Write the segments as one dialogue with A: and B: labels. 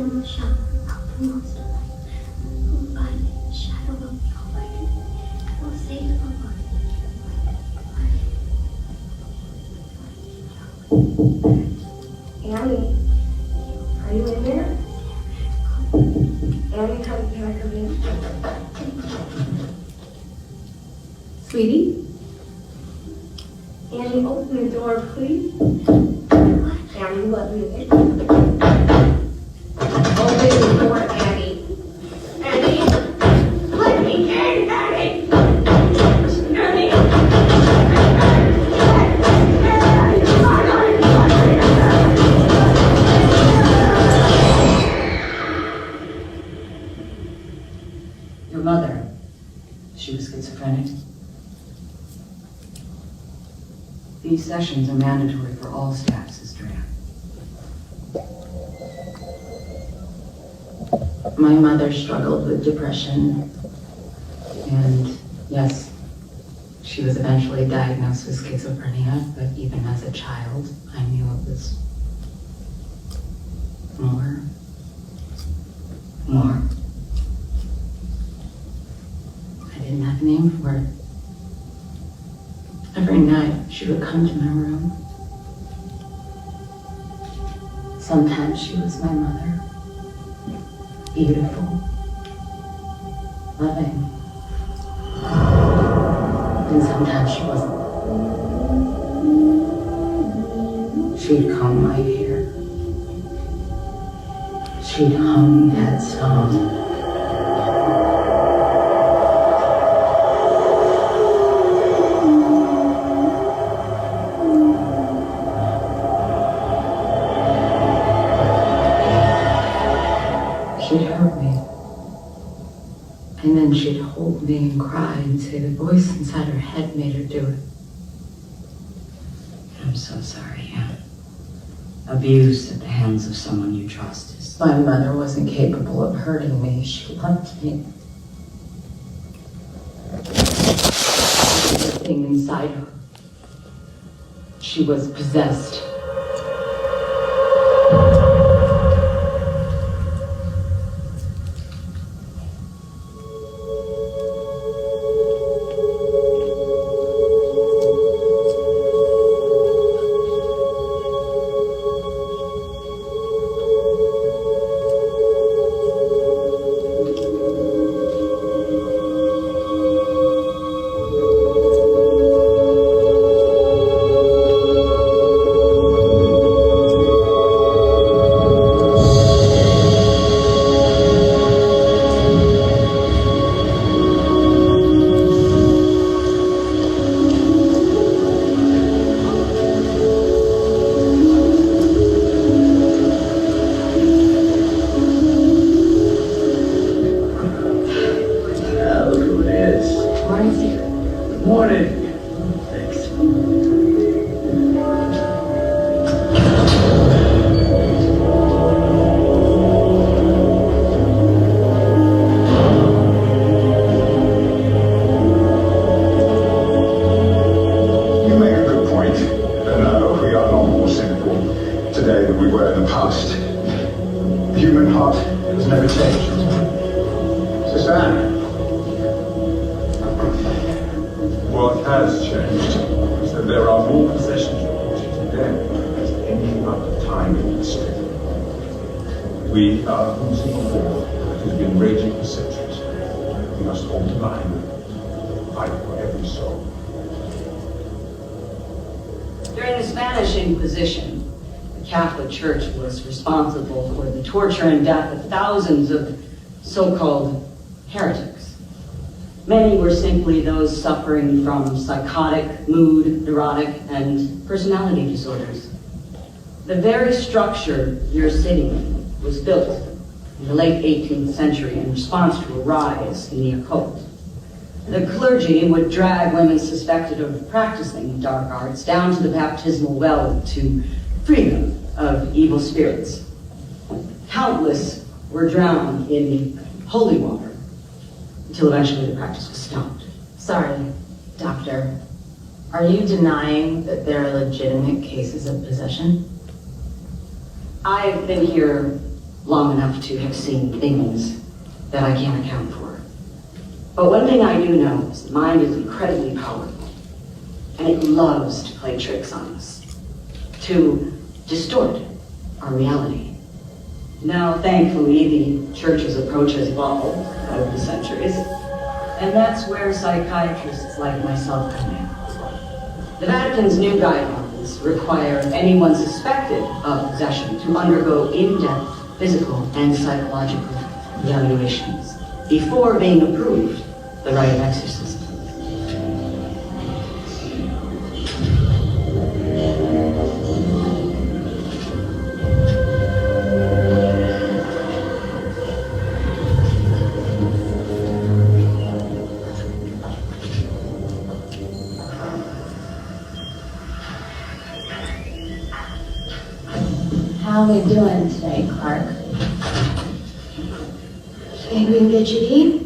A: will shine out the most light. Who abide in the shadow of the Almighty, and will say to the Lord,
B: Annie, are you in there? Annie, can I come in? Sweetie? Annie, open the door, please. Annie, let me in. Open the door, Annie. Annie, let me in, Annie. Annie.
C: Your mother, she was schizophrenic. These sessions are mandatory for all staff, Sister Anne. My mother struggled with depression, and yes, she was eventually diagnosed with schizophrenia, but even as a child, I knew it was more. I didn't have a name for it. Every night, she would come to my room. Sometimes she was my mother. Beautiful. Loving. And sometimes she wasn't. She'd comb my hair. She'd hum that song. She'd hurt me. And then she'd hold me and cry and say the voice inside her head made her do it.
D: I'm so sorry, Anne. Abuse at the hands of someone you trust is...
C: My mother wasn't capable of hurting me. She loved me. The thing inside her. She was possessed. Responsible for the torture and death of thousands of so-called heretics. Many were simply those suffering from psychotic, mood, neurotic, and personality disorders. The very structure you're sitting in was built in the late 18th century in response to a rise in the occult. The clergy would drag women suspected of practicing dark arts down to the baptismal well to free them of evil spirits. Countless were drowned in holy water until eventually the practice was stopped. Sorry, doctor. Are you denying that there are legitimate cases of possession?
D: I've been here
C: long enough to have seen things that I can't account for. But one thing I do know is the mind is incredibly powerful, and it loves to play tricks on us, to distort our reality. Now, thankfully, the church's approach has evolved over the centuries, and that's where psychiatrists like myself come in. The Vatican's new guidelines require anyone suspected of possession to undergo in-depth physical and psychological evaluations before being approved the rite of exorcism.
A: How are we doing today, Clark? Think we can get you to eat?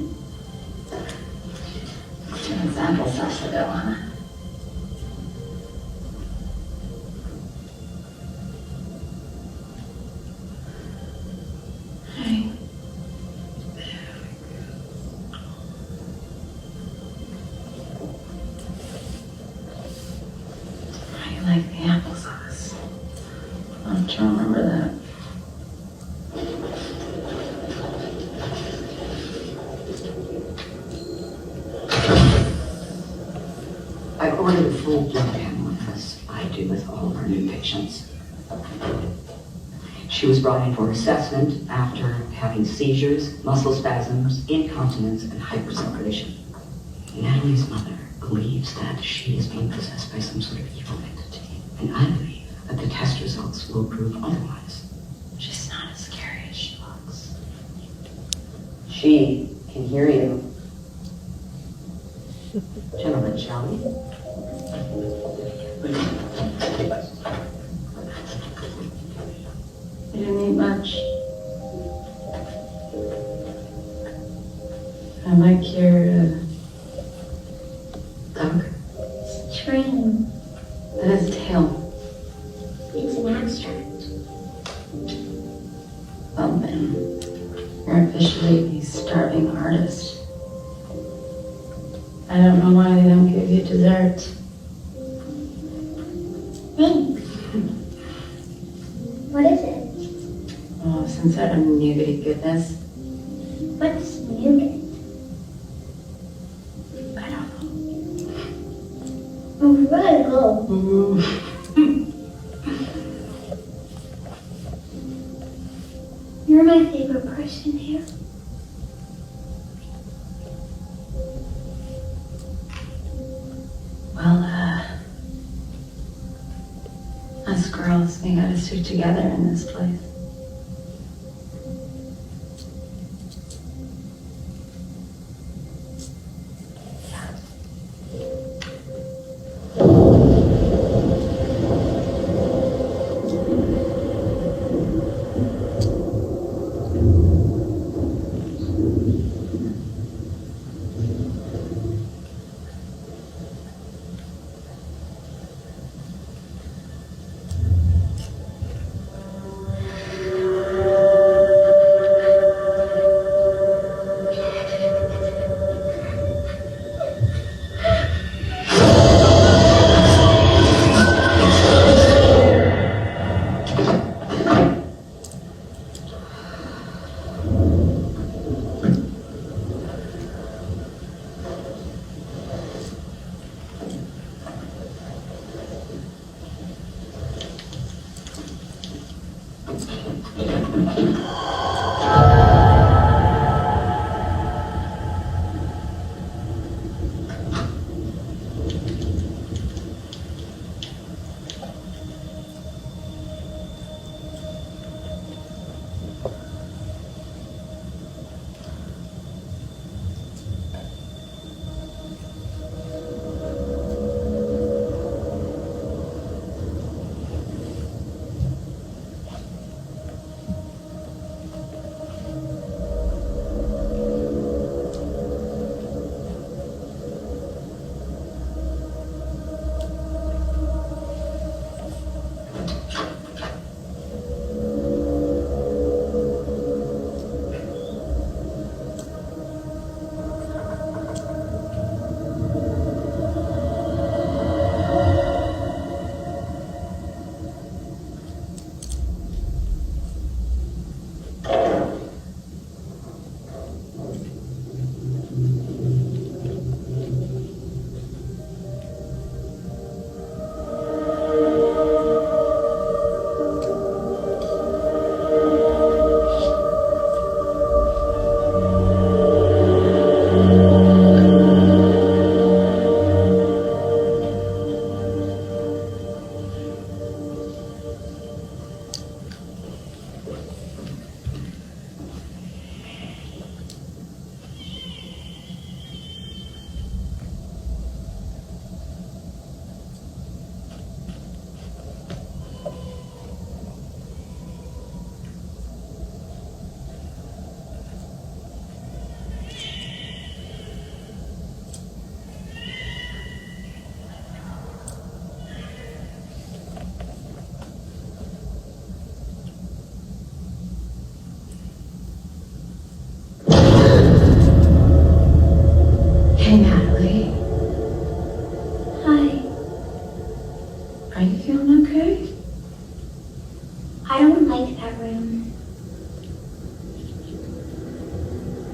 A: Example sauce to go, huh? Hey. How do you like the applesauce? I'm trying to remember that.
C: I ordered a full blood panel, as I do with all of our new patients. She was brought in for assessment after having seizures, muscle spasms, incontinence, and hypersecretion. Natalie's mother believes that she is being possessed by some sort of evil entity, and I believe that the test results will prove otherwise.
A: She's not as scary as she looks.
C: She can hear you. Gentlemen, shall we?
A: You didn't eat much. I like your dog.
B: It's a train.
A: That has a tail.
B: It's an abstract.
A: Well then, you're officially the starving artist. I don't know why they don't give you dessert.
B: Thanks. What is it?
A: Oh, some sort of nougaty goodness.
B: What's nougat?
A: I don't know.
B: Oh, we gotta go. You're my favorite person here.
A: Well, us girls, we gotta stick together in this place.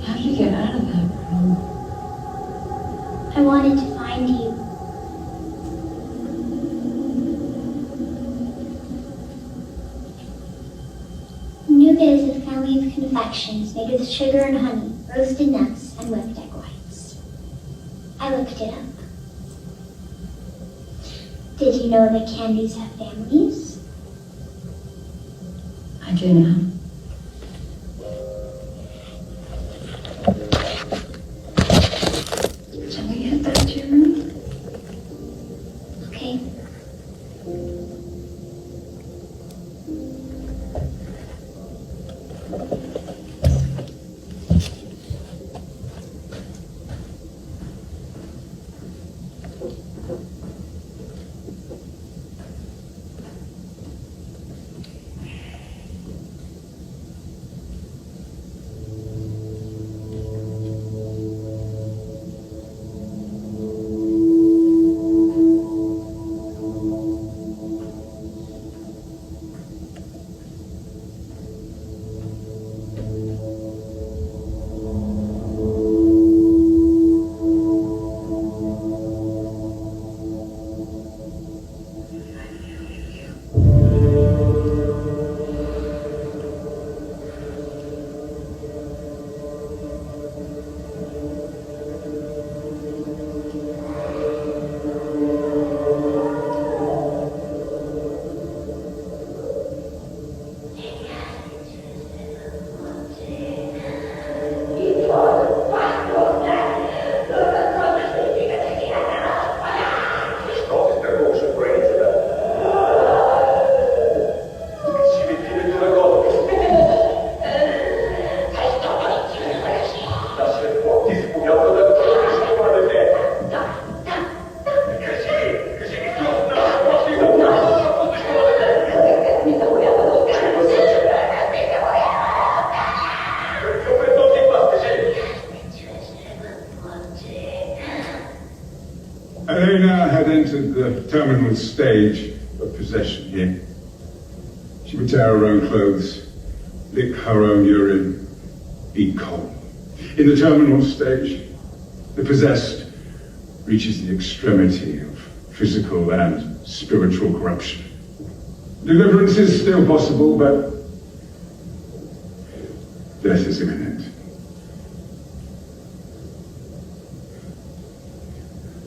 E: How did you get out of that room?
A: I wanted to find you. Nougat is a family of confections made with sugar and honey, roasted nuts, and whipped egg whites. I looked it up. Did you know that candies have families?
E: I do now. Shall we head back to your room?
A: Okay.
F: Elena had entered the terminal stage of possession here. She would tear her own clothes, lick her own urine, eat coal. In the terminal stage, the possessed reaches the extremity of physical and spiritual corruption. Deliverance is still possible, but death is imminent.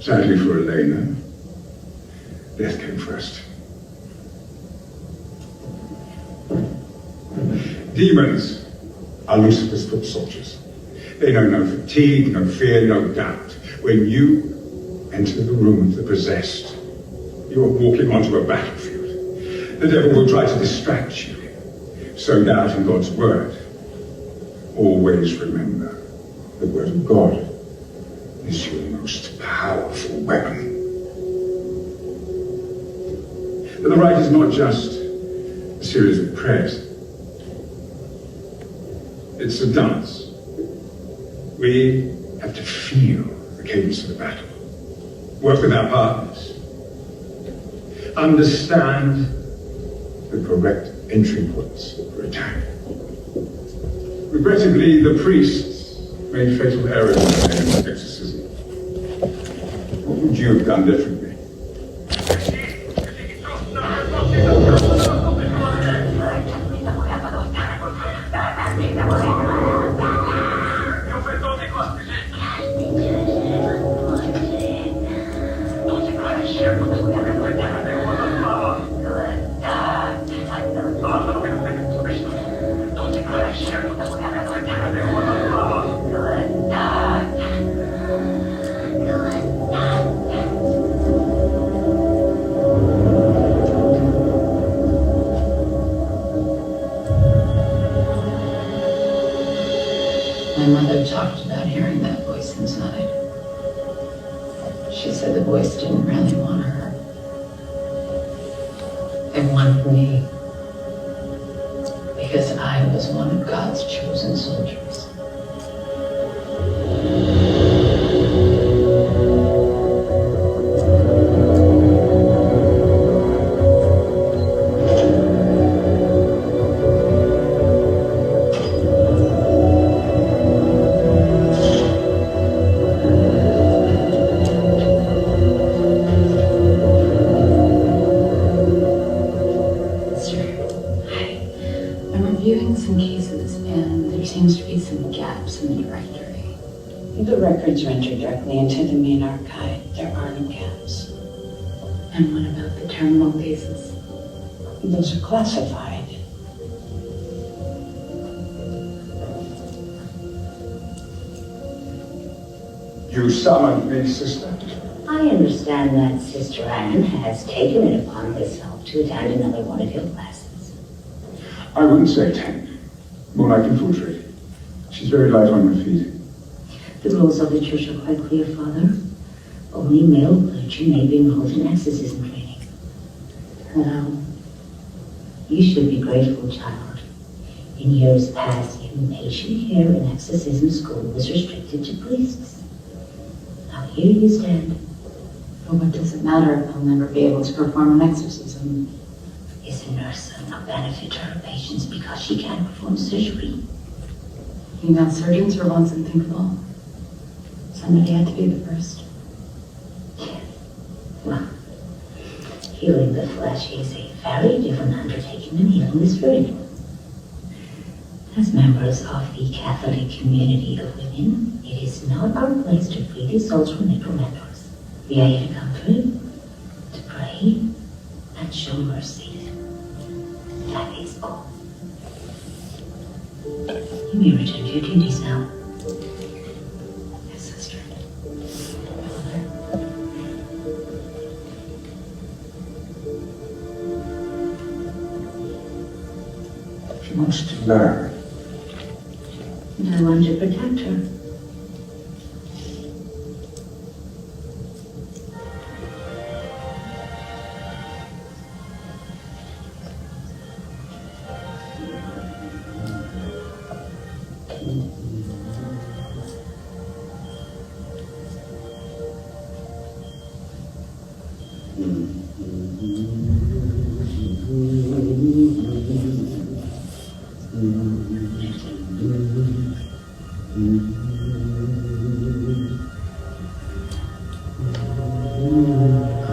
F: Sadly for Elena, death came first. Demons are Lucifer's foot soldiers. They know no fatigue, no fear, no doubt. When you enter the room of the possessed, you are walking onto a battlefield. The devil will try to distract you. Sow doubt in God's word. Always remember, the word of God is your most powerful weapon. But the rite is not just a series of prayers. It's a dance. We have to feel the cadence of the battle. Work with our partners. Understand the correct entry points for attack. Regrettably, the priests made fatal errors in their exorcism. What would you have done differently?
E: My mother talked about hearing that voice inside. She said the voice didn't really want her. It wanted me. Because I was one of God's chosen soldiers. gaps in the directory. If the records are entered directly into the main archive, there are no gaps. And what about the terminal cases? Those are classified.
F: You summoned me, sister.
G: I understand that Sister Anne has taken it upon herself to attend another one of your classes.
F: I wouldn't say attend. More like infiltrate. She's very light on her feet.
G: The rules of the church are quite clear, Father. Only male clergy may be enrolled in exorcism training. Now, you should be grateful, child. In years past, inpatient care in exorcism school was restricted to priests. Now here you stand.
E: But what does it matter if I'll never be able to perform an exorcism?
G: Is a nurse of no benefit to her patients because she can't perform surgery?
E: Female surgeons were once unthinkable. Somebody had to be the first.
G: Well, healing the flesh is a very different undertaking than healing the spirit. As members of the Catholic community of women, it is not our place to free these souls from necromancers. We are here to comfort, to pray, and show mercy. That is all. You may return to your duties now.
E: Yes, sister.
F: She wants to learn.
G: And I want to protect her.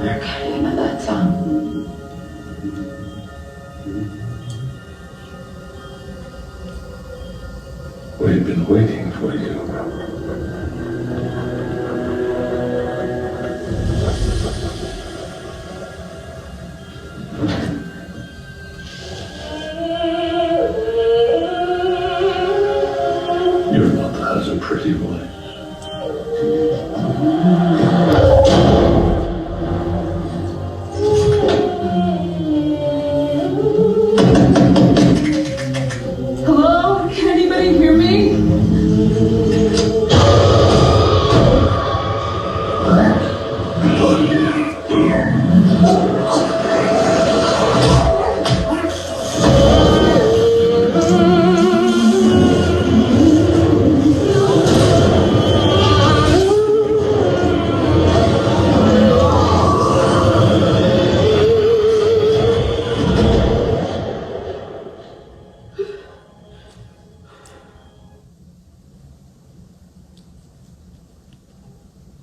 E: Okay, I know that song.
F: We've been waiting for you. Your mother has a pretty voice.
E: Hello? Can anybody hear me?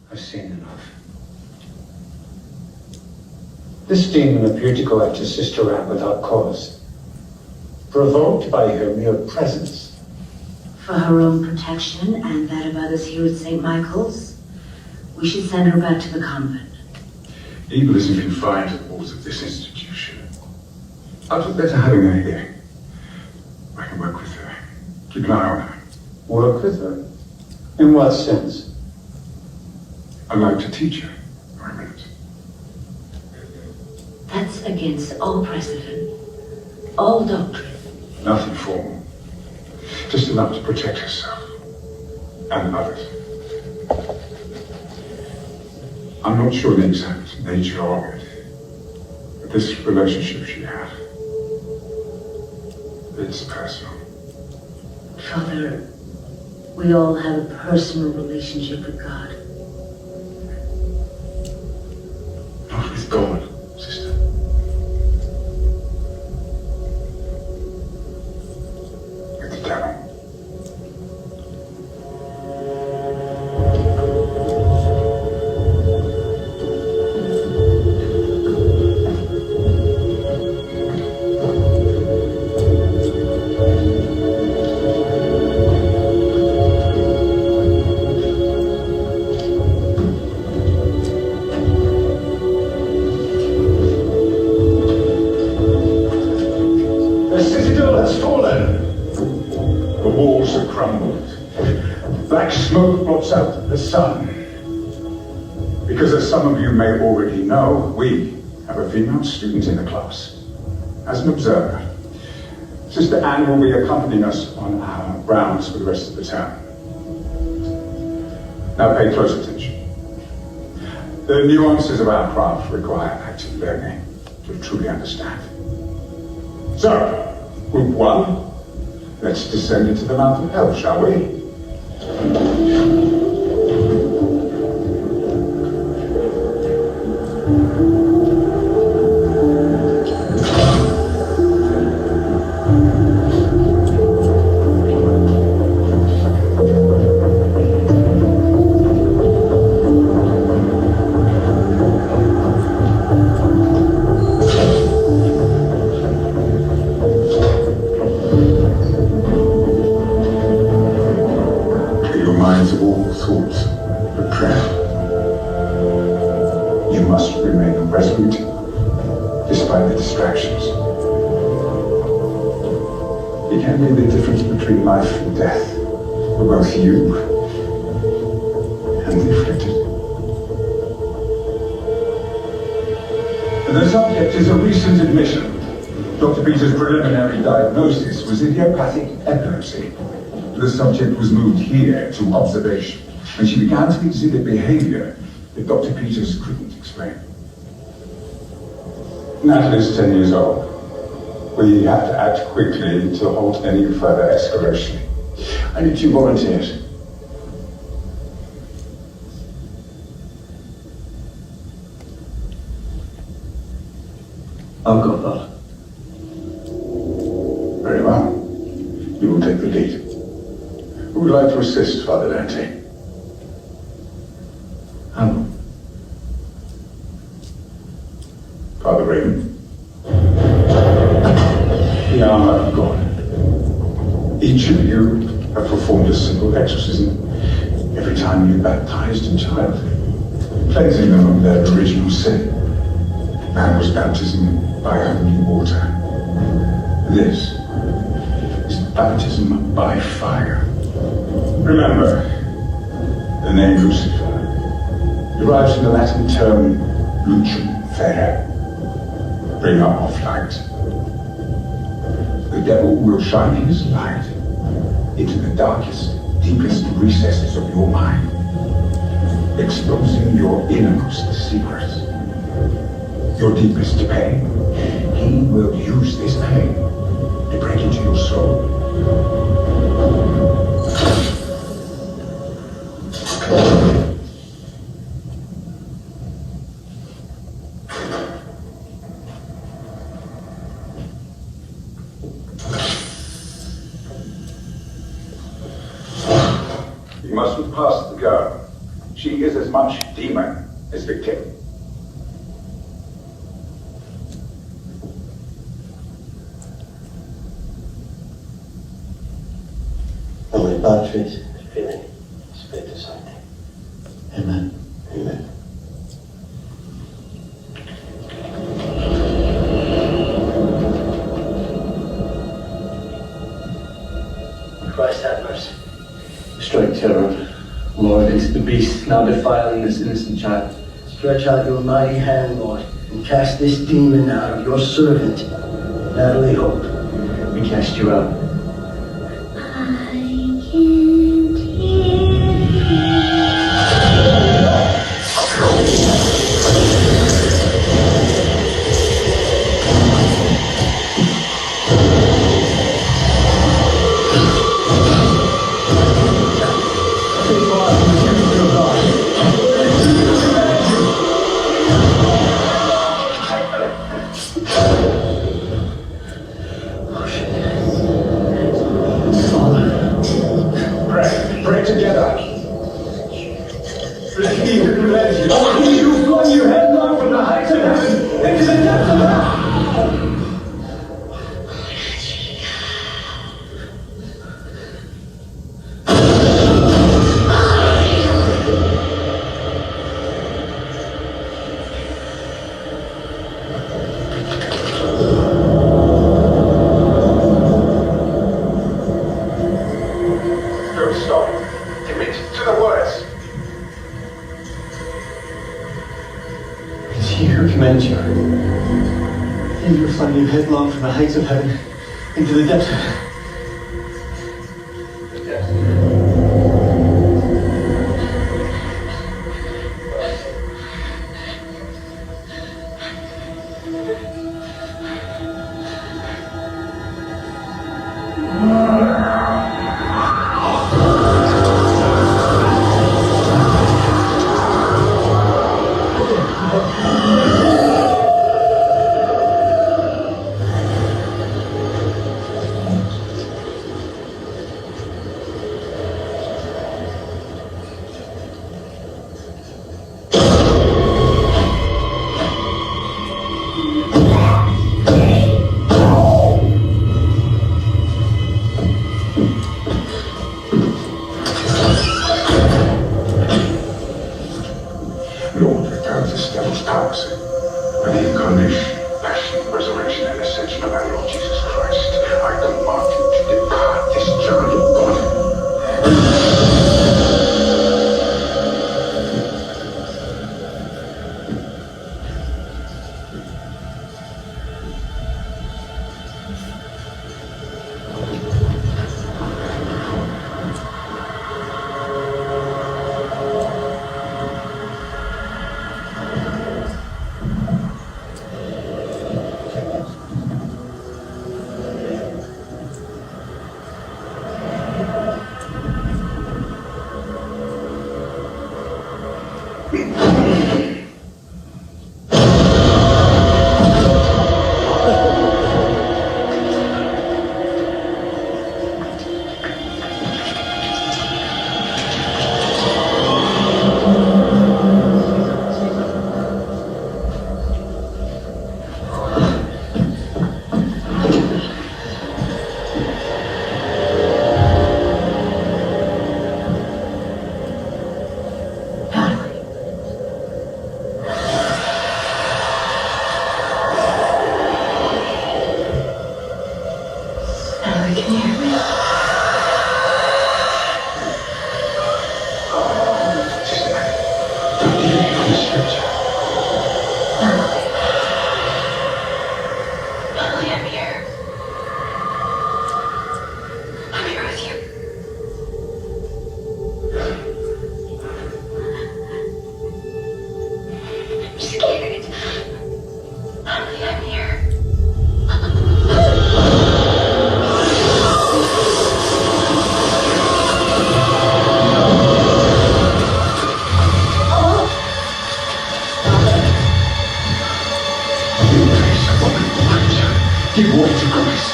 H: I've seen enough. This demon appeared to go after Sister Anne without cause, provoked by her mere presence.
G: For her own protection and that of others here at St. Michael's, we should send her back to the convent.
F: Evil isn't confined to the walls of this institution. I'd look better having her here. I can work with her. Keep an eye on her.
H: Work with her? In what sense?
F: I'd like to teach her for a minute.
G: That's against all precedent, all doctrine.
F: Nothing formal. Just enough to protect herself and others. I'm not sure the exact nature of it, but this relationship she had, it's personal.
G: Father, we all have a personal relationship with God.
F: Not with God, sister. With the devil. Black smoke blots out the sun. Because as some of you may already know, we have a female student in the class. As an observer, Sister Anne will be accompanying us on our rounds for the rest of the term. Now pay close attention. The nuances of our craft require active learning to truly understand. So, group one, let's descend into the Mount of Hell, shall we? Diagnosis was idiopathic epilepsy. The subject was moved here to observation, and she began to exhibit behavior that Dr. Peters couldn't explain. Natalie's 10 years old. We have to act quickly to halt any further escalation. I need 2 volunteers.
I: I'll go, Father.
F: Very well. You will take the lead. Who would like to assist, Father Dante?
I: I will.
F: Father Raymond? The armor of God. Each of you have performed a simple exorcism every time you baptized a child, cleansing them of their original sin. That was baptism by holy water. This is baptism by fire. Remember, the name Lucifer derives from the Latin term lucem fere, bring up of light. The devil will shine his light into the darkest, deepest recesses of your mind, exposing your innermost secrets, your deepest pain. He will use this pain to break into your soul. You mustn't pass the girl. She is as much demon as victim.
I: Patris, Filii, Spiritus Sancti. Amen. Amen. Christ have mercy. Strike terror, Lord, into the beast now defiling this innocent child. Stretch out your mighty hand, Lord, and cast this demon out of your servant, Natalie Hope. We cast you out.
F: stop. Commit to the words.
I: It's he who commands you. And you will fly you headlong from the heights of heaven into the depths of hell.
F: Lord, return this devil's powers by the incarnation, passion, resurrection, and ascension of our Lord Jesus Christ. I command you to depart this giant body. Give way to Christ.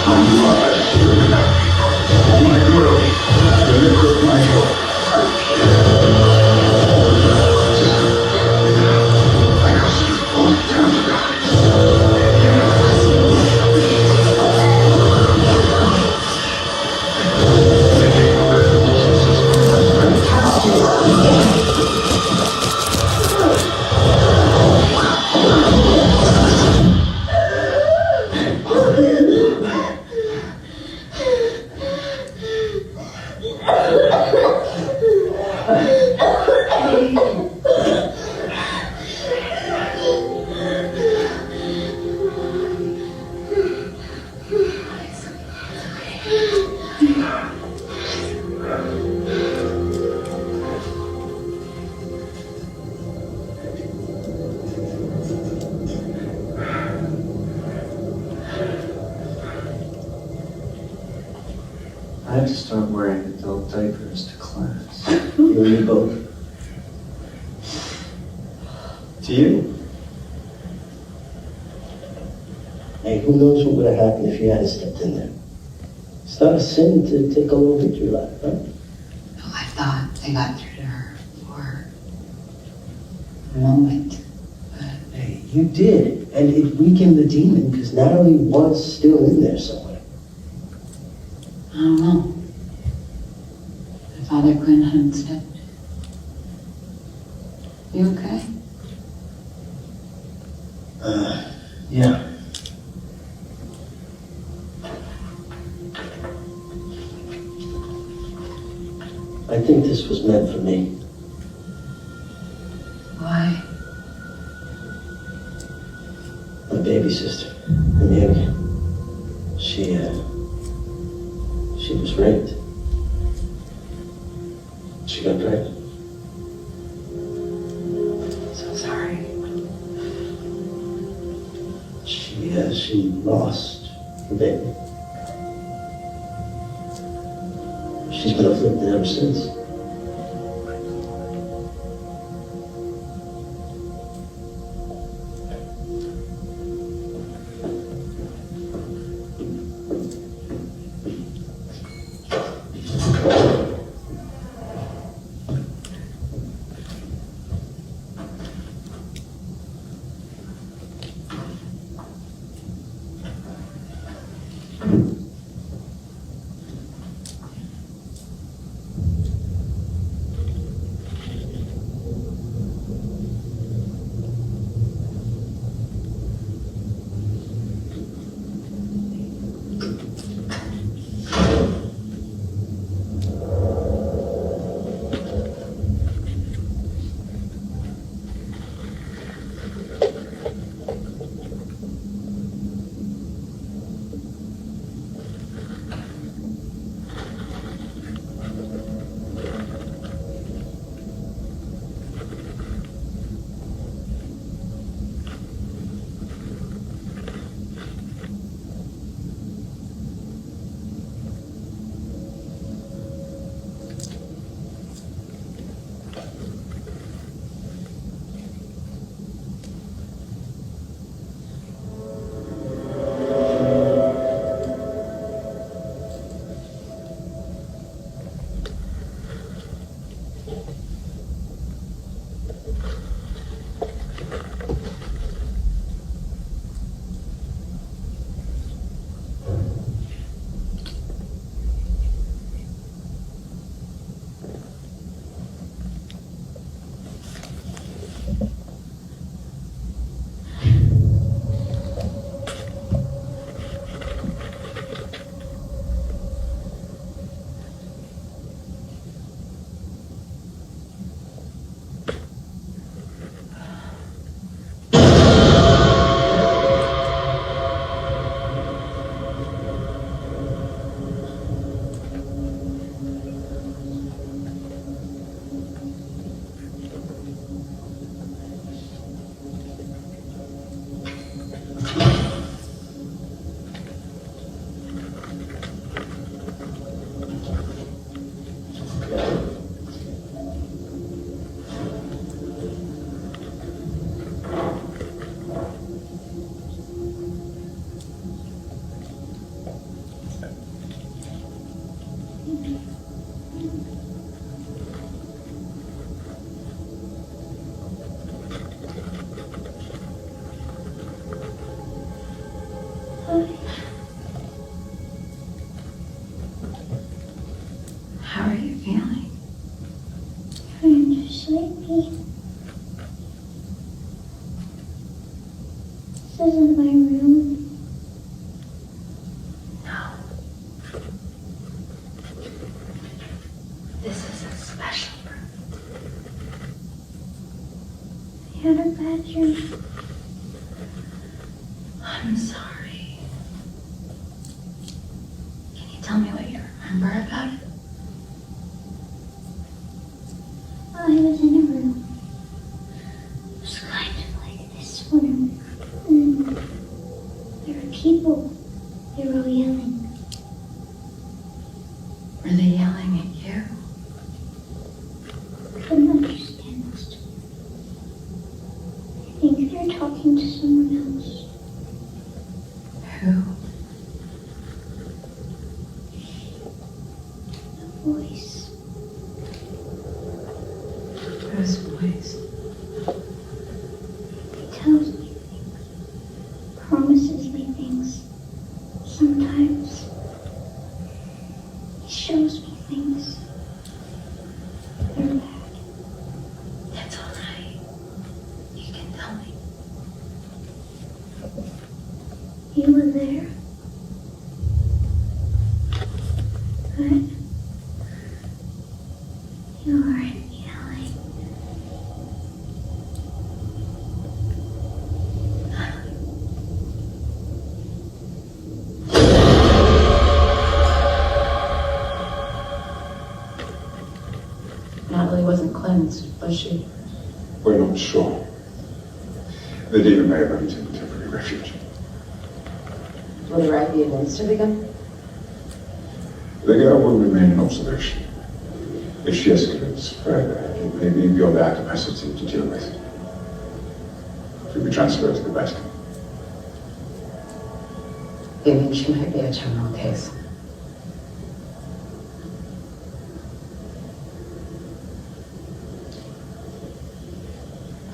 F: And you are my spirit, my glory, the liquor of my heart. I cast you both down to God.
I: I have to start wearing adult diapers to class. You and me both. To you.
J: Hey, who knows what would have happened if you hadn't stepped in there? It's not a sin to take a little victory lap, right?
E: No, I thought I got through to her for a moment.
J: Hey, you did. And it weakened the demon because Natalie was still in there somewhere.
E: I don't know. If Father Quinn hadn't stepped. You okay?
J: Yeah. I think this was meant for me.
E: Why?
J: My baby sister, Amelia. She was raped. She got pregnant.
E: So sorry.
J: She lost the baby. She's been afflicted ever since.
E: How are you feeling?
A: I'm just sleepy. This isn't my room.
E: No. This is a special room.
A: I had a bad dream.
E: I'm sorry. Can you tell me what you remember about it?
A: I was in a room. It was kind of like this one. And there were people. They were all yelling.
E: Were they yelling at you?
A: I couldn't understand most of it. I think they're talking to someone else.
E: Who?
A: A voice.
E: Whose voice?
A: He tells me things. Promises me things. Sometimes he shows me things. They're bad.
E: It's all right. You can tell me.
A: You were there. But
E: Natalie wasn't cleansed, was she?
F: We're not sure. The demon may have only taken temporary refuge.
E: Will the rite be administered again?
F: The girl will remain in observation. If she escalates further, it may be beyond our capacity to deal with. She'll be transferred to the Vatican.
E: You mean she might be a terminal case?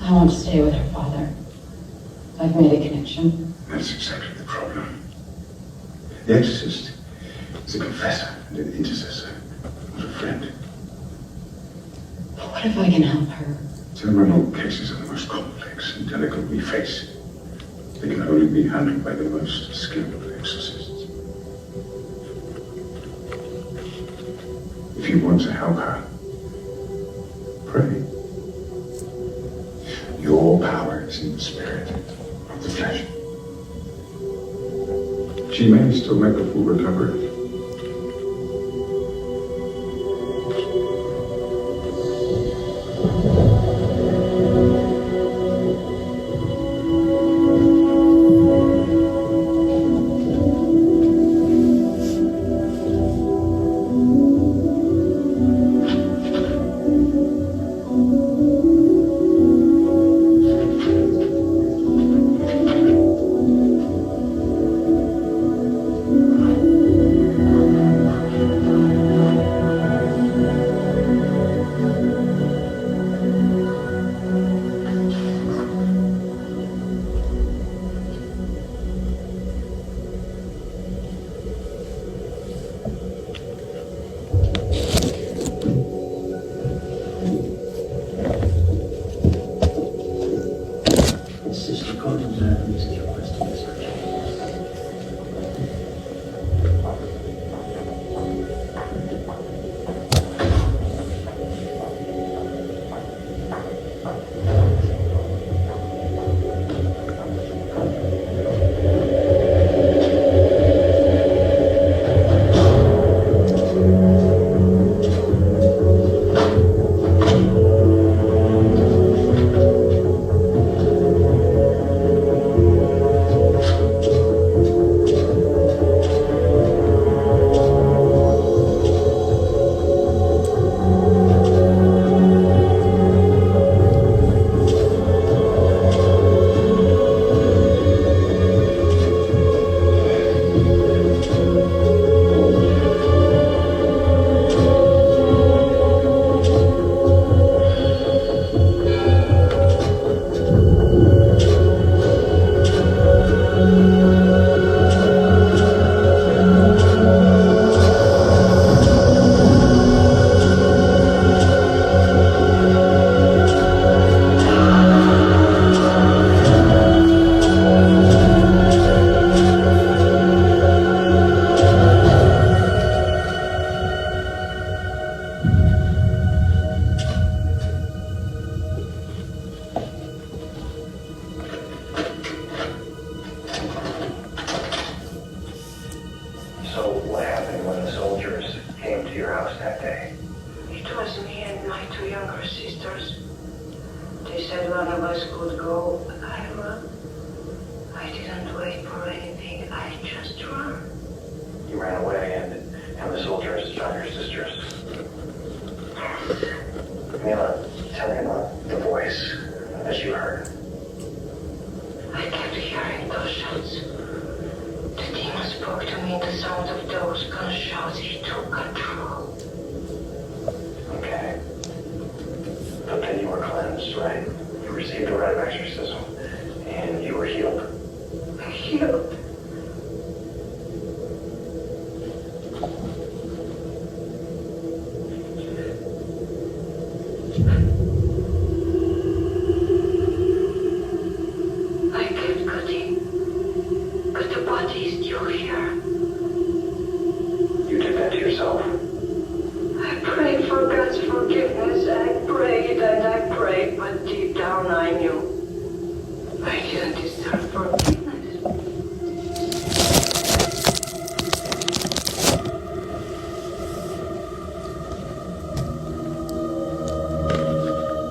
E: I want to stay with her father. I've made a connection.
F: That's exactly the problem. The exorcist is a confessor and an intercessor, not a friend.
E: But what if I can help her?
F: Terminal cases are the most complex and delicate we face. They can only be handled by the most skilled exorcists. If you want to help her, pray. Your power is in the spirit, not the flesh. She may still make a full recovery.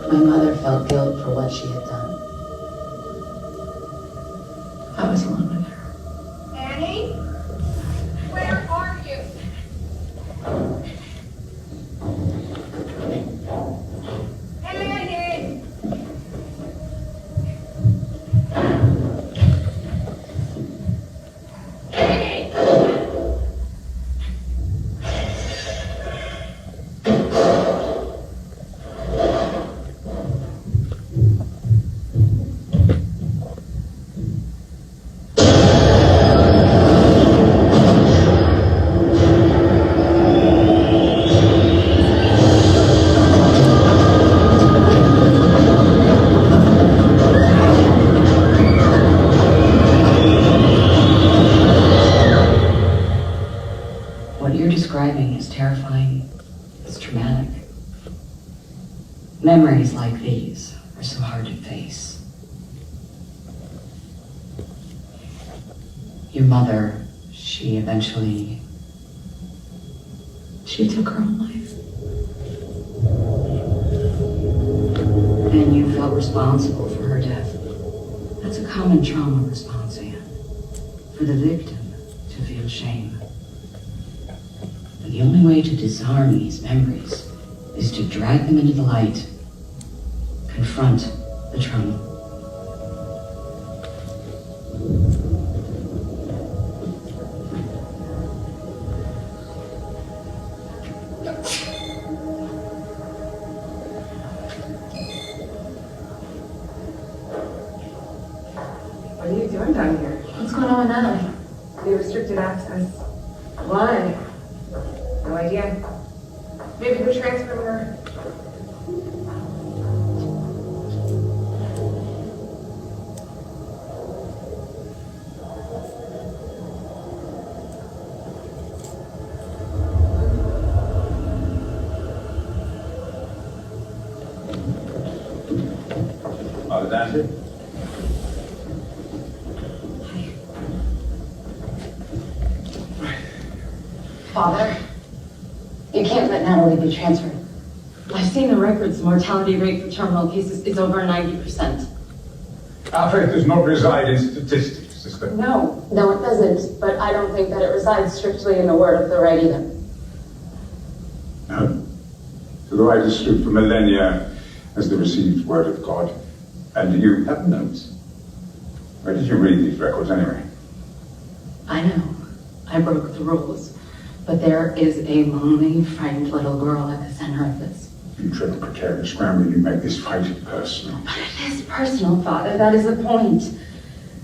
E: My mother felt guilt for what she had done. I was alone with her.
K: Annie? Where are you? Annie! Annie!
C: What you're describing is terrifying. It's traumatic. Memories like these are so hard to face. Your mother, she took her own life. And you felt responsible for her death. That's a common trauma response, Anne. For the victim to feel shame. But the only way to disarm these memories is to drag them into the light, confront the trauma.
B: What are you doing down here?
E: What's going on now?
B: The restricted access. Why? No idea. Maybe we're transferring her.
F: Mother Dancy?
C: Father, you can't let Natalie be transferred. I've seen the records. The mortality rate for terminal cases is over 90%.
F: Our faith does not reside in statistics, sister.
C: No, it doesn't. But I don't think that it resides strictly in the word of the right either.
F: No. The right has stood for millennia as the received word of God. And you have notes. Where did you read these records anyway?
C: I know. I broke the rules. But there is a lonely, frightened little girl at the center of this.
F: You tread on precarious ground when you make this fight personal.
C: But it is personal, Father. That is the point.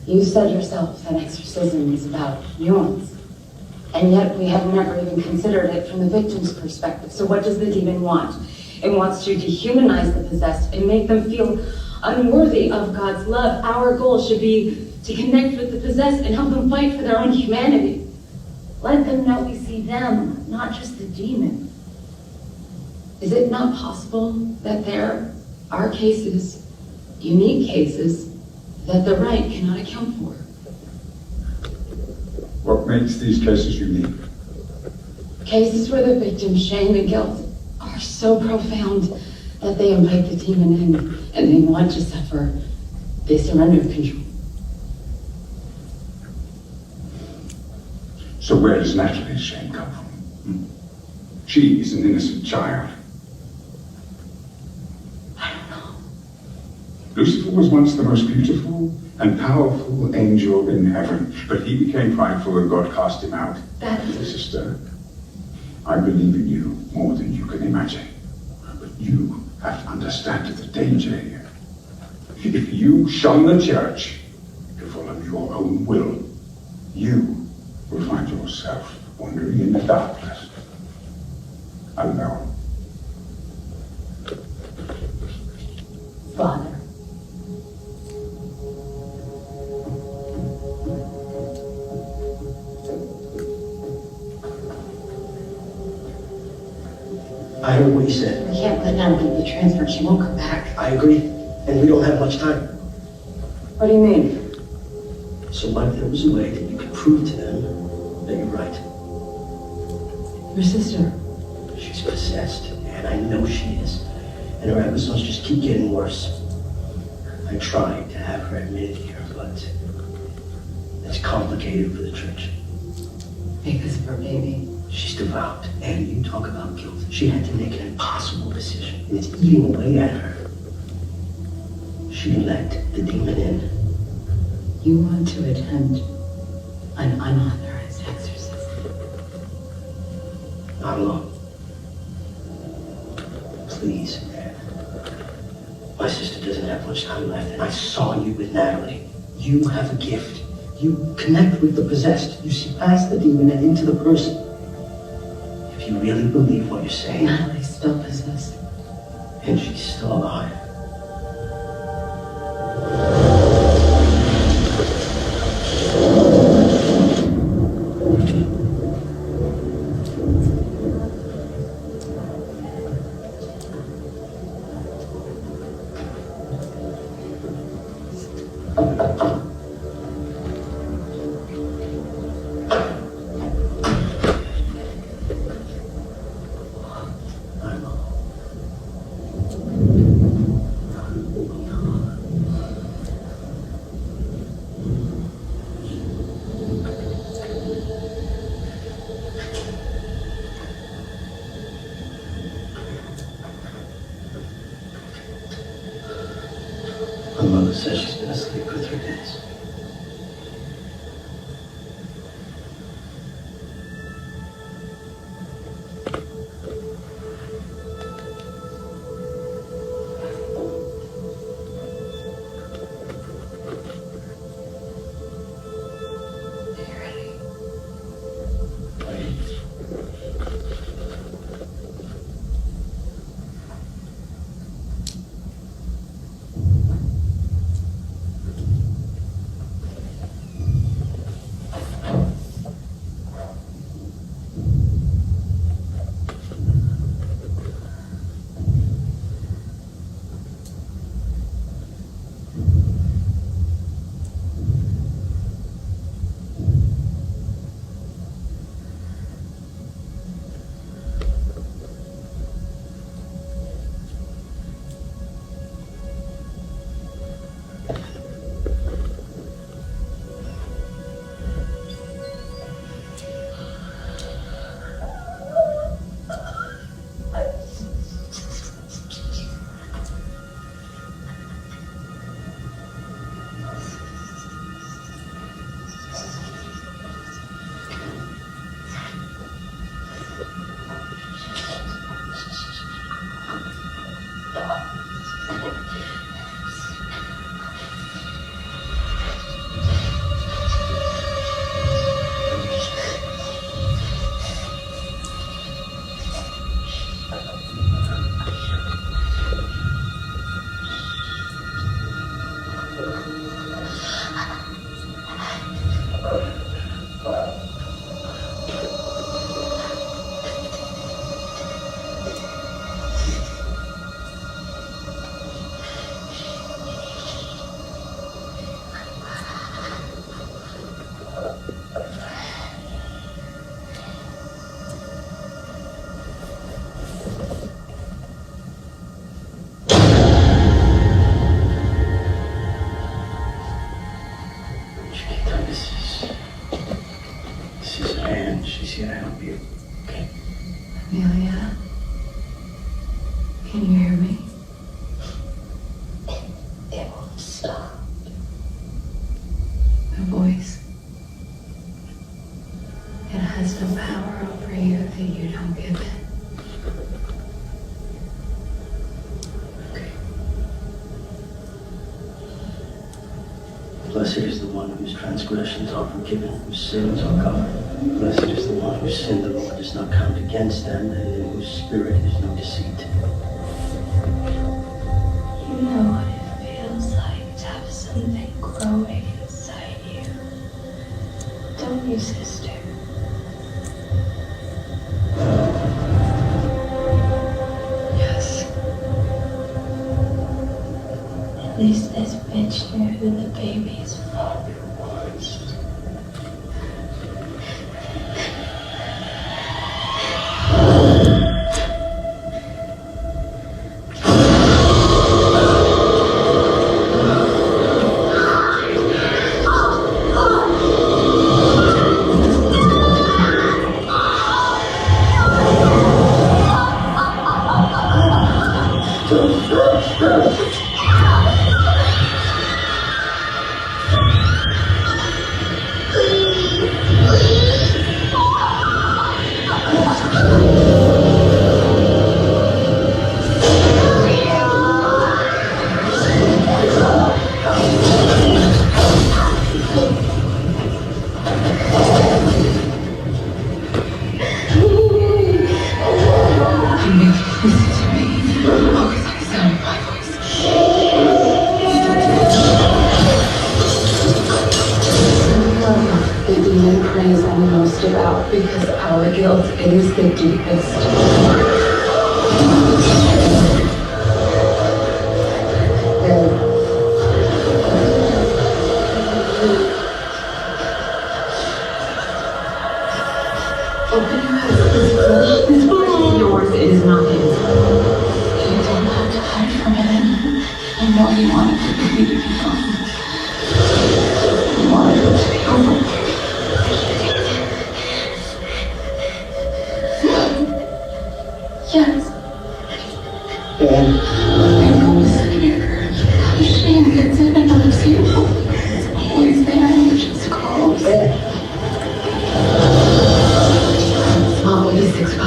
C: You said yourself that exorcism is about nuance. And yet we have never even considered it from the victim's perspective. So what does the demon want? It wants to dehumanize the possessed and make them feel unworthy of God's love. Our goal should be to connect with the possessed and help them fight for their own humanity. Let them know we see them, not just the demon. Is it not possible that there are cases, unique cases, that the right cannot account for?
F: What makes these cases unique?
C: Cases where the victim's shame and guilt are so profound that they invite the demon in and they want to suffer. They surrender control.
F: So where does Natalie's shame come from? She is an innocent child.
C: I don't know.
F: Lucifer was once the most beautiful and powerful angel in heaven, but he became prideful and God cast him out. Sister, I believe in you more than you can imagine. But you have to understand the danger here. If you shun the church to follow your own will, you will find yourself wandering in the darkness, alone.
C: Father.
J: I heard what you said.
C: We can't let Natalie be transferred. She won't come back.
J: I agree, and we don't have much time.
C: What do you mean?
J: So what if there was a way that you could prove to them that you're right?
C: Your sister.
J: She's possessed, and I know she is. And her episodes just keep getting worse. I tried to have her admitted here, but it's complicated for the church.
E: Because of her baby.
J: She's devout, and you talk about guilt. She had to make an impossible decision, and it's eating away at her. She let the demon in.
E: You want to attempt an unauthorized exorcism?
J: Not alone. Please, man. My sister doesn't have much time left, and I saw you with Natalie. You have a gift. You connect with the possessed. You see past the demon and into the person. If you really believe what you're saying...
E: Natalie's still possessed.
J: And she's still alive. My mother says she's been asleep for 3 days. She's here to help you. Okay?
E: Amelia? Can you hear me?
J: It won't stop.
E: The voice. It has no power over you that you don't give it.
J: Blessed is the one whose transgressions are forgiven, whose sins are covered. Blessed is the one whose sin the Lord does not count against them, and in whose spirit is no deceit.
A: You know what it feels like to have something growing inside you. Don't you, sister?
E: Yes.
A: At least this bitch knew who the baby's father was.
E: The demon prays I'm most about because our guilt is the deepest. Open your eyes. This blood is yours, it is not his. You don't have to hide from it anymore. I know you wanted the baby to be gone. You wanted it to be over. Yes.
J: Dan.
E: I promise here. Shane gets it and loves you. It's always there and it just calls. Mom will be 6'5".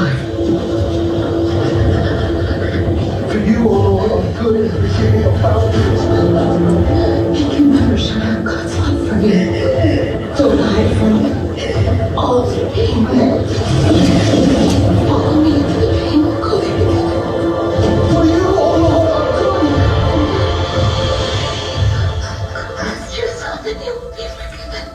J: For you, all of good is receiving a boundaries.
E: You can never shut out God's love for me. Don't hide from it. All of the pain there. Follow me into the pain. We'll go there together.
J: For you, all of good.
E: Ask yourself and you will be forgiven.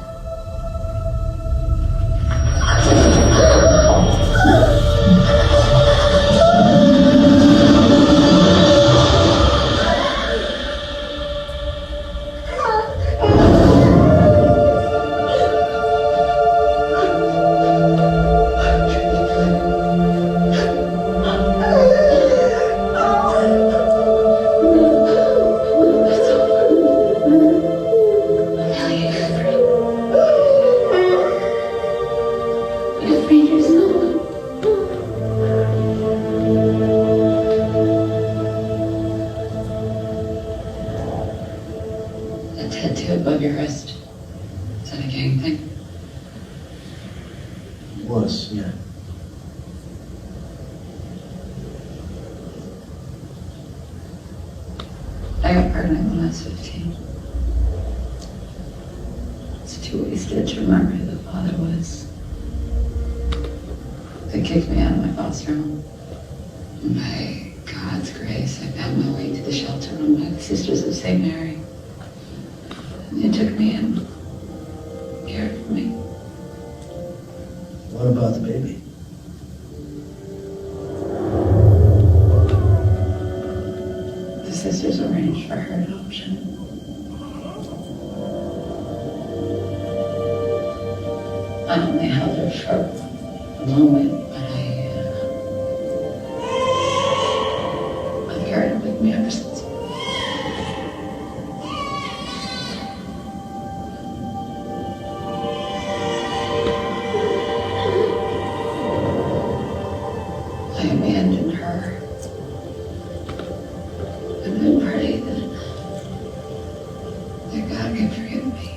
E: That tattoo above your wrist. Is that a gang thing?
J: It was, yeah.
E: I got pregnant when I was 15. It's too wasted to remember who the father was. They kicked me out of my foster home. And by God's grace, I found my way to the shelter run by the Sisters of St. Mary. And they took me in, cared for me.
J: What about the baby?
E: The sisters arranged for her adoption. I only held her for a moment, but I've carried her with me ever since. I abandoned her. And then pray that God can forgive me.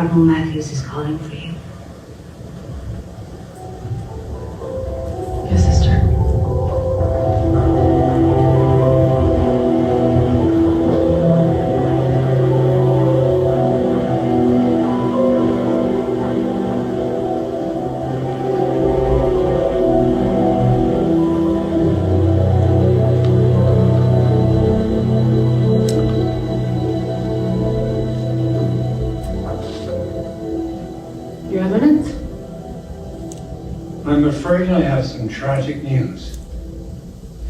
G: Cardinal Matthews is calling for you.
E: Yes, sister. Your Eminence?
H: I'm afraid I have some tragic news.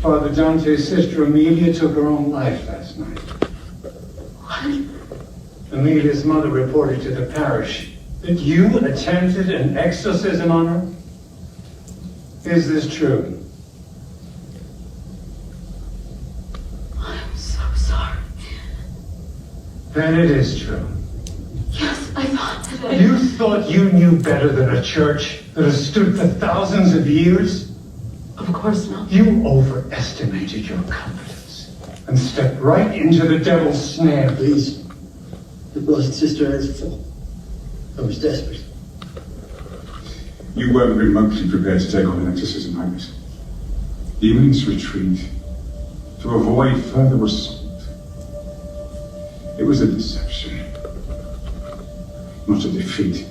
H: Father Dante's sister Amelia took her own life last night.
E: What?
H: Amelia's mother reported to the parish that you attempted an exorcism on her. Is this true?
E: I'm so sorry.
H: Then it is true.
E: Yes, I thought that
H: You thought you knew better than a church that has stood for thousands of years?
E: Of course not.
H: You overestimated your competence and stepped right into the devil's snare.
J: Please. The blessed sister has full. I was desperate.
F: You weren't remotely prepared to take on an exorcism like this. Demons retreat to avoid further assault. It was a deception, not a defeat.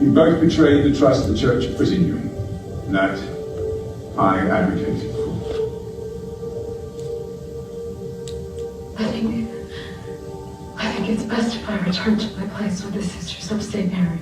F: You both betrayed the trust the church put in you. That I advocated for.
E: I think it's best if I return to my place with the Sisters of St. Mary.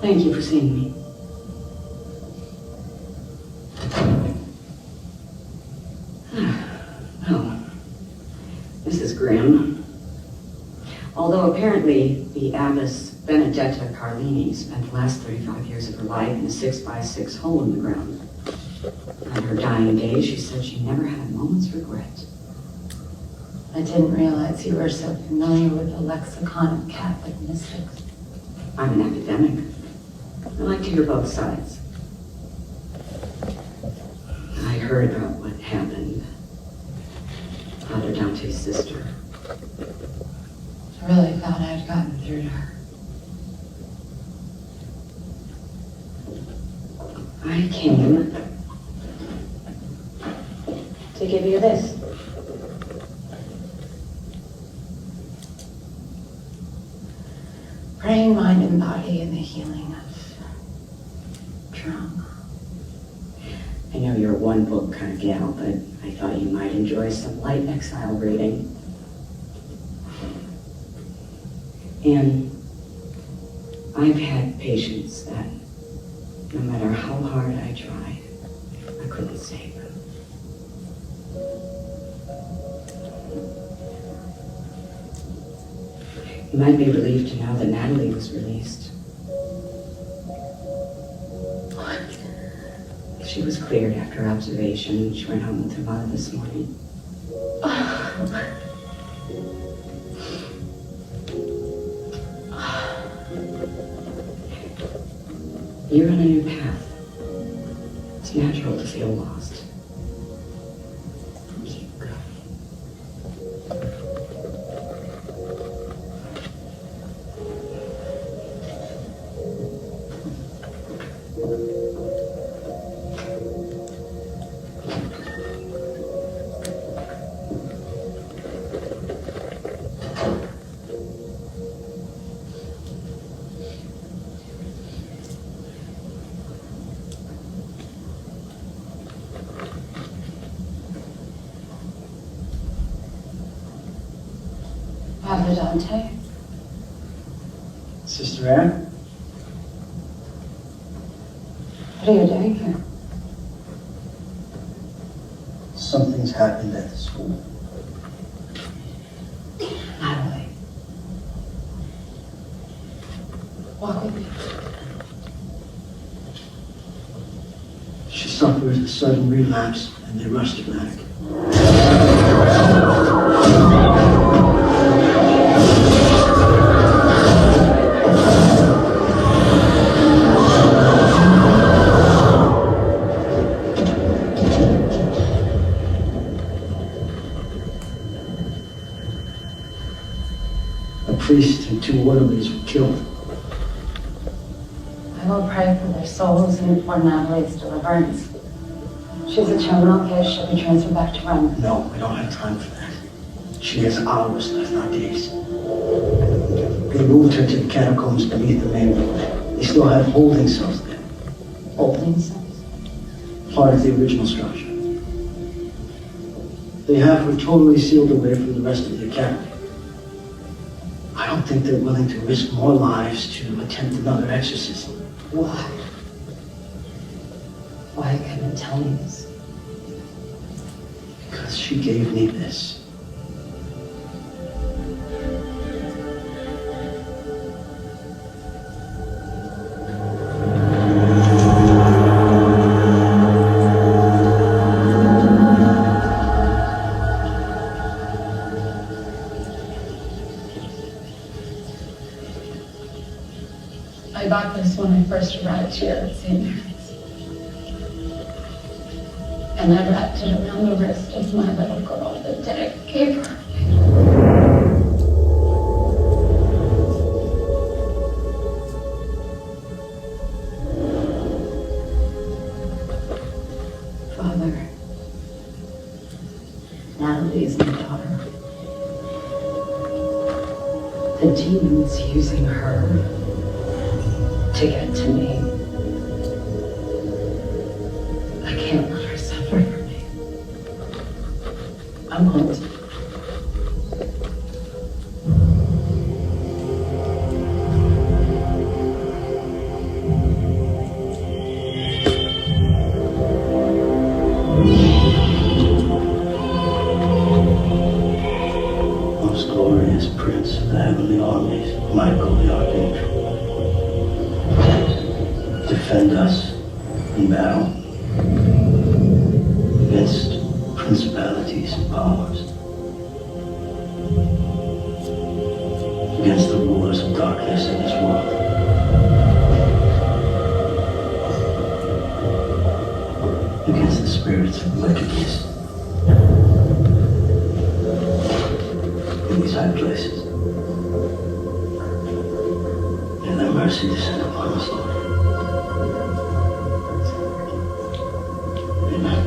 C: Thank you for seeing me. Well, this is grim. Although apparently the Abbess Benedetta Carlini spent the last 35 years of her life in a 6x6 hole in the ground. On her dying days, she said she never had a moment's regret.
G: I didn't realize you were so familiar with the lexicon of Catholic mystics.
C: I'm an academic. I like to hear both sides. I heard about what happened. Father Dante's sister.
G: I really thought I'd gotten through to her.
C: I came to give you this.
G: Praying mind and body in the healing of trauma.
C: I know you're a one-book kind of gal, but I thought you might enjoy some light exile reading. And I've had patients that, no matter how hard I tried, I couldn't save them. You might be relieved to know that Natalie was released.
G: What?
C: She was cleared after observation. She went home with her mother this morning. You're on a new path. It's natural to feel lost. Keep going.
E: Father Dante?
J: Sister Anne?
E: What are you doing here?
J: Something's happened at the school.
E: Natalie. Walk with me.
J: She suffered a sudden relapse and they rushed her back. A priest and 2 orderlies were killed.
E: I will pray for their souls and for Natalie's deliverance. She's a terminal case. She'll be transferred back to Rome.
J: No, we don't have time for that. She has hours left, not days. They moved her to the catacombs beneath the main building. They still have holding cells there.
E: Holding cells?
J: Part of the original structure. They have her totally sealed away from the rest of the academy. I don't think they're willing to risk more lives to attempt another exorcism.
E: Why? Why couldn't you tell me this?
J: Because she gave me this.
E: I got this when I first arrived here at St. Mary's. And I wrapped it around the wrist of my little girl the day I gave her.
G: Father, Natalie is my daughter. The demon's using her to get to me. I can't let her suffer for me. I won't.
J: Most glorious Prince of the heavenly armies, Michael the Archangel, defend us in battle against principalities and powers, against the rulers of darkness in this world. Against the spirits of wickedness in these high places. May thy mercy descend upon us, Lord. Amen.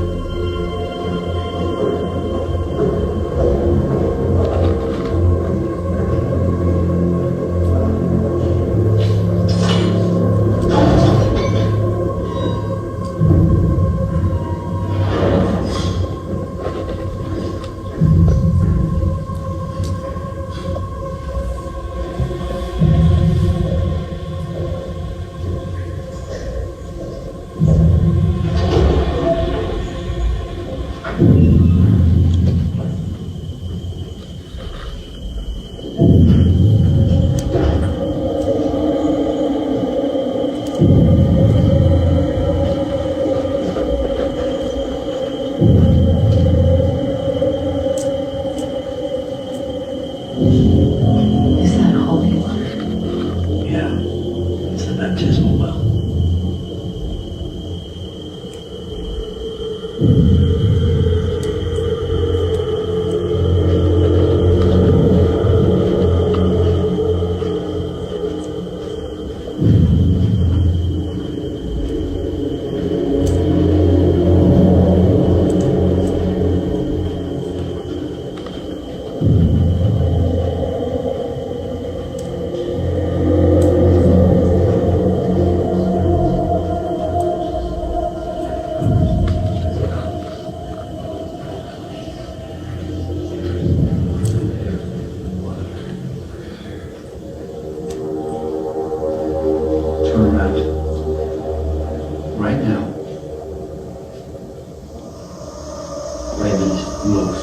J: Raymond, move.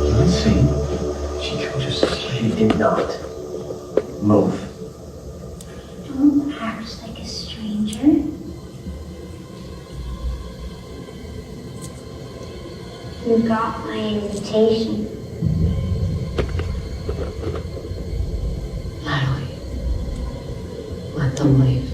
J: You insane? She killed your sister. She did not. Move.
A: Don't act like a stranger. You got my invitation.
G: Natalie, let them leave.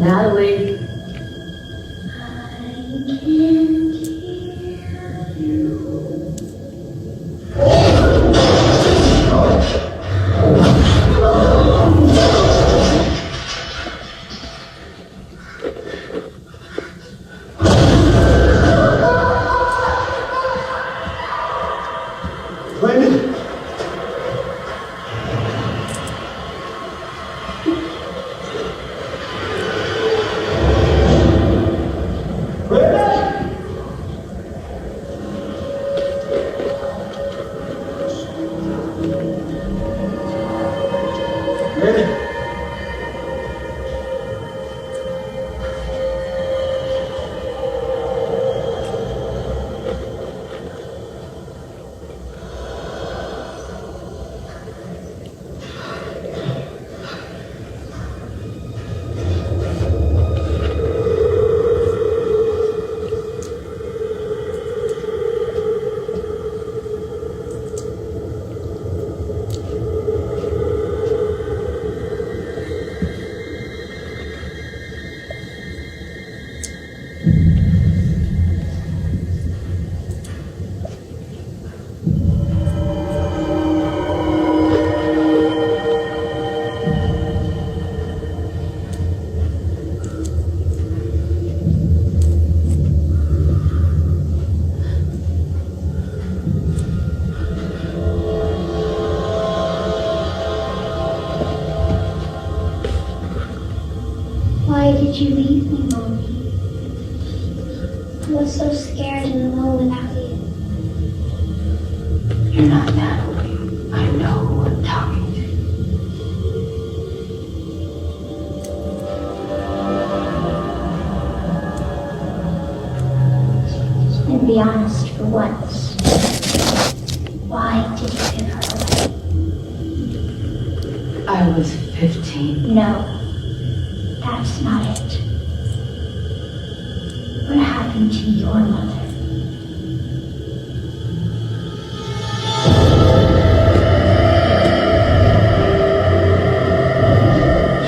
G: Natalie.
A: Why did you leave me, Mommy? I was so scared and alone without you.
G: You're not Natalie. I know who I'm talking to.
A: And be honest for once. Why did you give her away?
G: I was 15.
A: No, that's not it. What happened to your mother?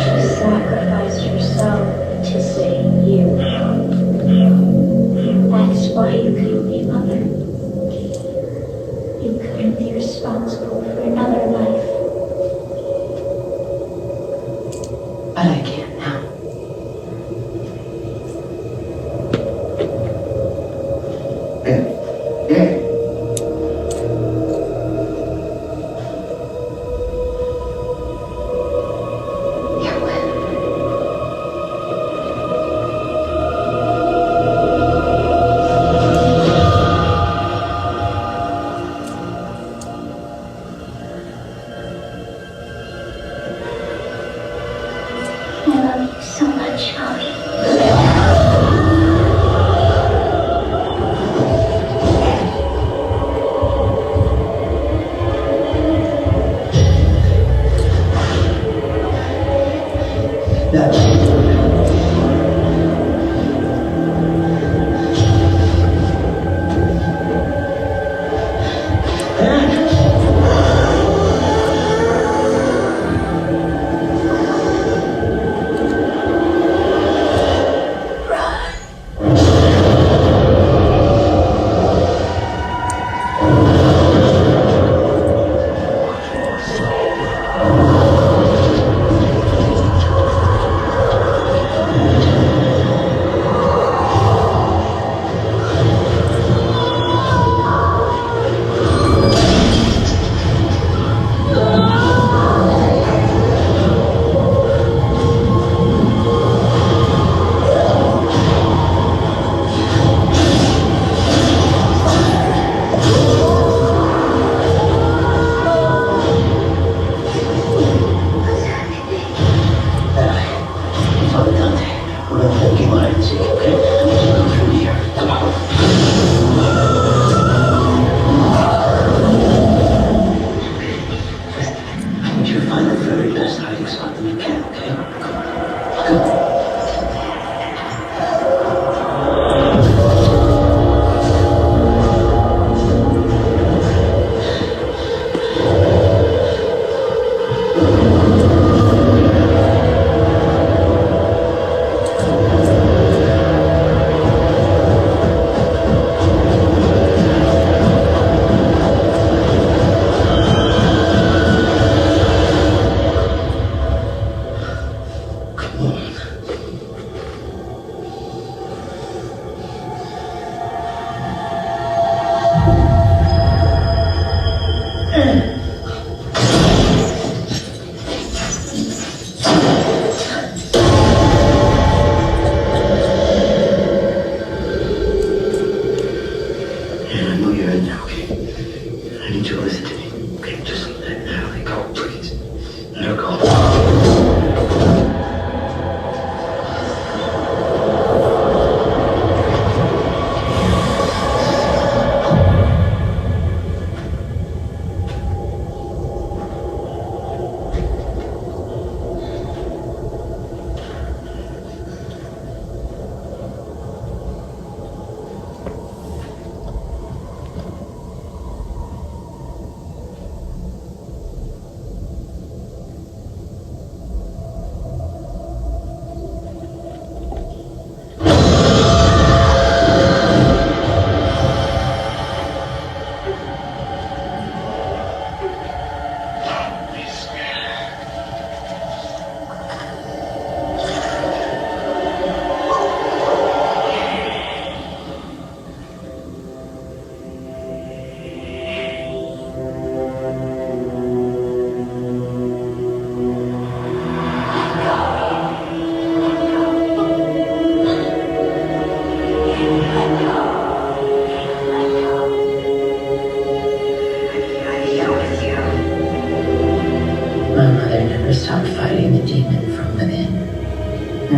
A: She sacrificed herself to save you. That's why you couldn't be mother. You couldn't be responsible for another life.
G: But I can't now.
A: I love you so much, Mommy.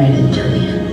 E: right until the end.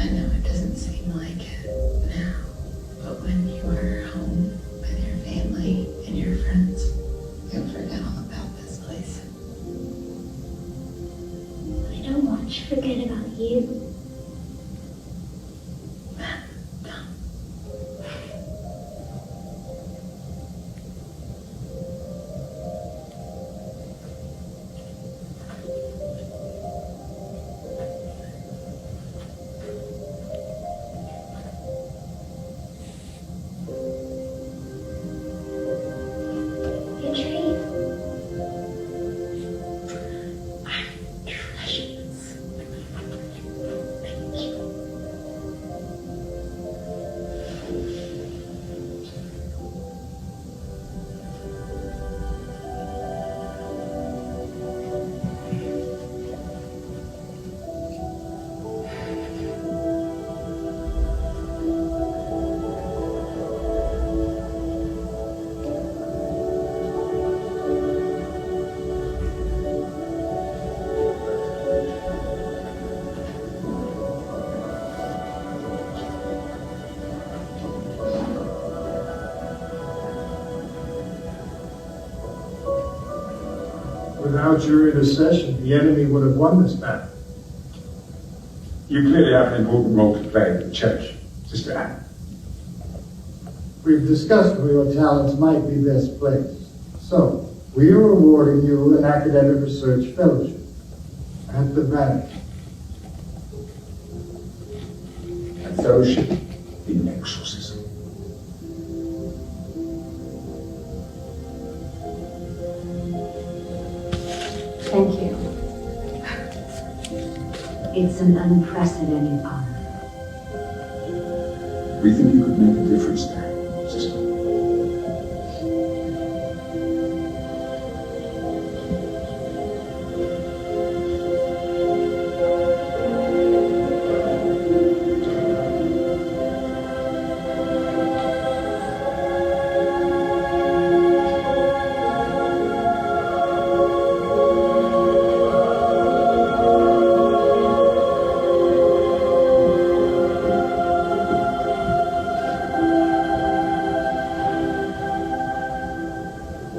E: I know it doesn't seem like it now, but when you were home with your family and your friends, you'll forget all about this place.
A: I don't want to forget about you.
L: Without your intercession, the enemy would have won this battle.
F: You clearly have an important role to play in the church, Sister Anne.
L: We've discussed where your talents might be best placed. So, we are awarding you an academic research fellowship at the Vatican.
F: A fellowship in exorcism.
G: Thank you. It's an unprecedented honor.
F: We think you could make a difference there, Sister.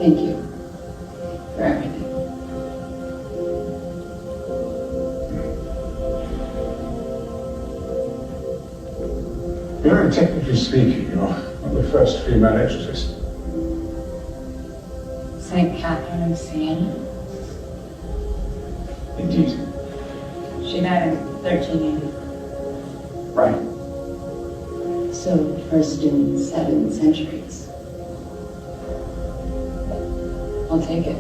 E: Thank you for everything.
F: Very technically speaking, you're not the first female exorcist.
E: St. Catherine of Siena.
F: Indeed.
E: She died in 1380.
F: Right.
E: So, first in 7 centuries. I'll take it.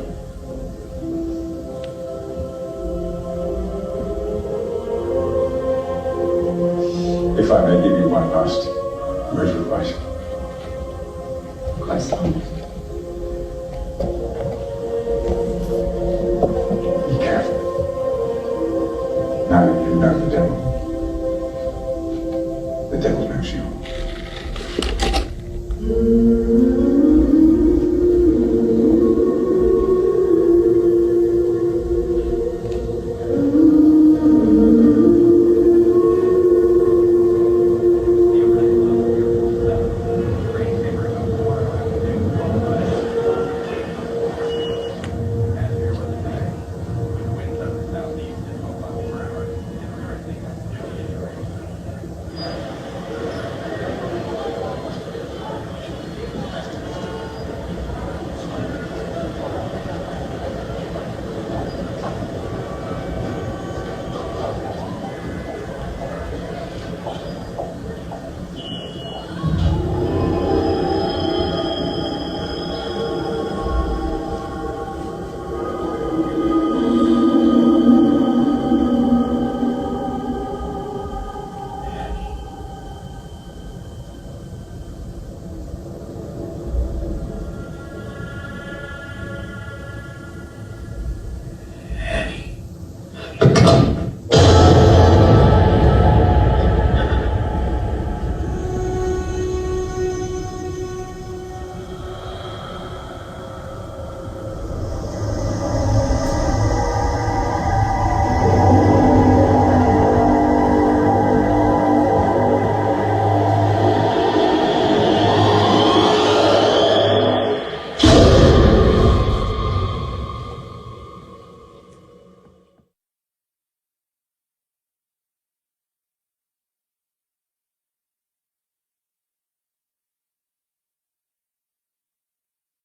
F: If I may give you one last word of advice.
E: Of course, I'll.